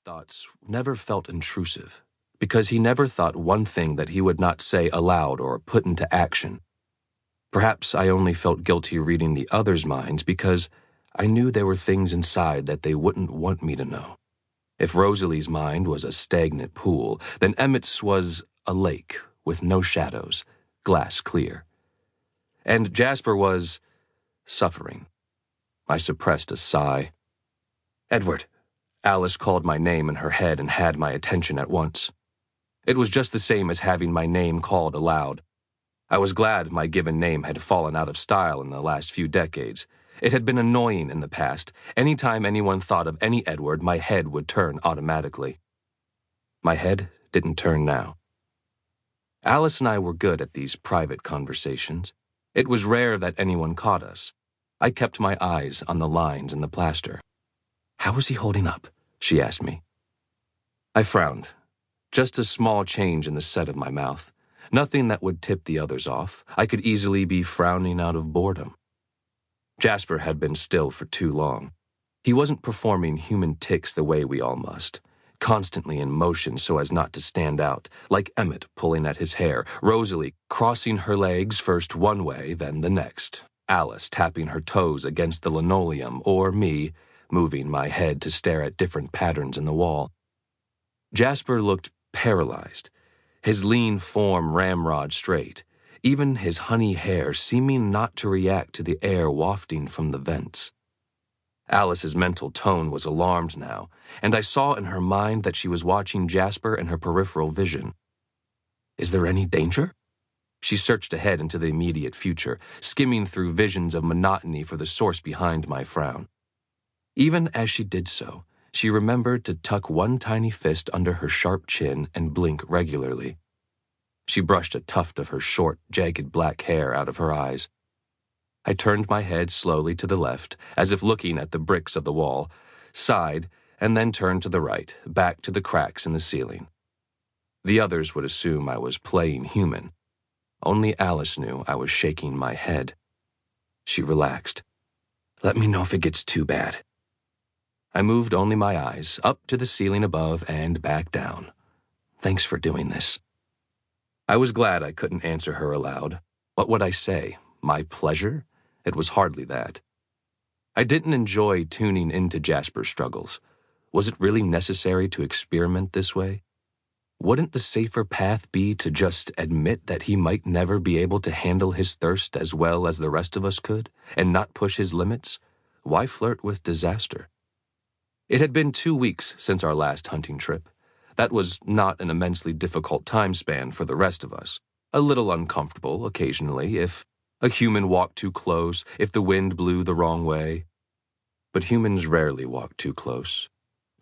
thoughts never felt intrusive, because he never thought one thing that he would not say aloud or put into action. Perhaps I only felt guilty reading the others' minds because I knew there were things inside that they wouldn't want me to know. If Rosalie's mind was a stagnant pool, then Emmett's was a lake with no shadows, glass clear. And Jasper was suffering. I suppressed a sigh. "Edward." Alice called my name in her head and had my attention at once. It was just the same as having my name called aloud. I was glad my given name had fallen out of style in the last few decades. It had been annoying in the past. Any time anyone thought of any Edward, my head would turn automatically. My head didn't turn now. Alice and I were good at these private conversations. It was rare that anyone caught us. I kept my eyes on the lines in the plaster. "How is he holding up?" she asked me. I frowned. Just a small change in the set of my mouth. Nothing that would tip the others off. I could easily be frowning out of boredom. Jasper had been still for too long. He wasn't performing human tics the way we all must, constantly in motion so as not to stand out, like Emmett pulling at his hair, Rosalie crossing her legs first one way, then the next, Alice tapping her toes against the linoleum, or me moving my head to stare at different patterns in the wall. Jasper looked paralyzed, his lean form ramrod straight, even his honey hair seeming not to react to the air wafting from the vents. Alice's mental tone was alarmed now, and I saw in her mind that she was watching Jasper in her peripheral vision. "Is there any danger?" She searched ahead into the immediate future, skimming through visions of monotony for the source behind my frown. Even as she did so, she remembered to tuck one tiny fist under her sharp chin and blink regularly. She brushed a tuft of her short, jagged black hair out of her eyes. I turned my head slowly to the left, as if looking at the bricks of the wall, sighed, and then turned to the right, back to the cracks in the ceiling. The others would assume I was playing human. Only Alice knew I was shaking my head. She relaxed. "Let me know if it gets too bad." I moved only my eyes, up to the ceiling above and back down. "Thanks for doing this." I was glad I couldn't answer her aloud. What would I say? My pleasure? It was hardly that. I didn't enjoy tuning into Jasper's struggles. Was it really necessary to experiment this way? Wouldn't the safer path be to just admit that he might never be able to handle his thirst as well as the rest of us could, and not push his limits? Why flirt with disaster? It had been 2 weeks since our last hunting trip. That was not an immensely difficult time span for the rest of us. A little uncomfortable occasionally if a human walked too close, if the wind blew the wrong way. But humans rarely walk too close.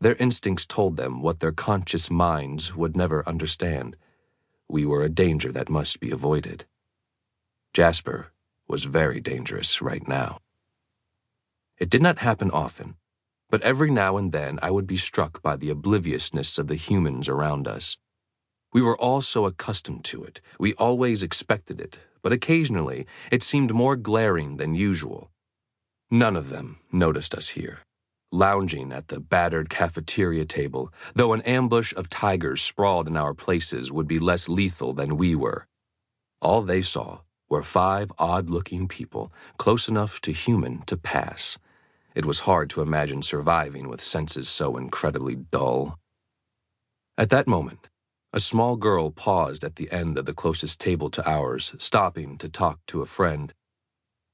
Their instincts told them what their conscious minds would never understand. We were a danger that must be avoided. Jasper was very dangerous right now. It did not happen often, but every now and then I would be struck by the obliviousness of the humans around us. We were all so accustomed to it. We always expected it, but occasionally it seemed more glaring than usual. None of them noticed us here, lounging at the battered cafeteria table, though an ambush of tigers sprawled in our places would be less lethal than we were. All they saw were 5 odd-looking people, close enough to human to pass. It was hard to imagine surviving with senses so incredibly dull. At that moment, a small girl paused at the end of the closest table to ours, stopping to talk to a friend.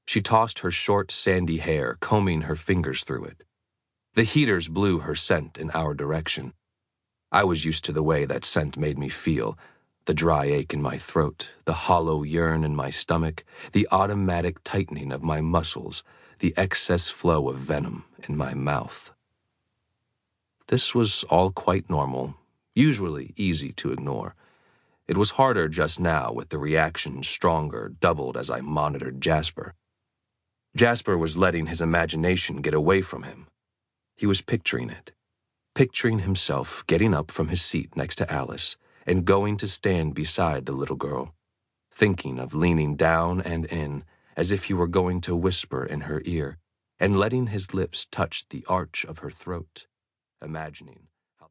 She tossed her short, sandy hair, combing her fingers through it. The heaters blew her scent in our direction. I was used to the way that scent made me feel, the dry ache in my throat, the hollow yearn in my stomach, the automatic tightening of my muscles, the excess flow of venom in my mouth. This was all quite normal, usually easy to ignore. It was harder just now with the reaction stronger, doubled as I monitored Jasper. Jasper was letting his imagination get away from him. He was picturing it, picturing himself getting up from his seat next to Alice and going to stand beside the little girl, thinking of leaning down and in, as if he were going to whisper in her ear, and letting his lips touch the arch of her throat, imagining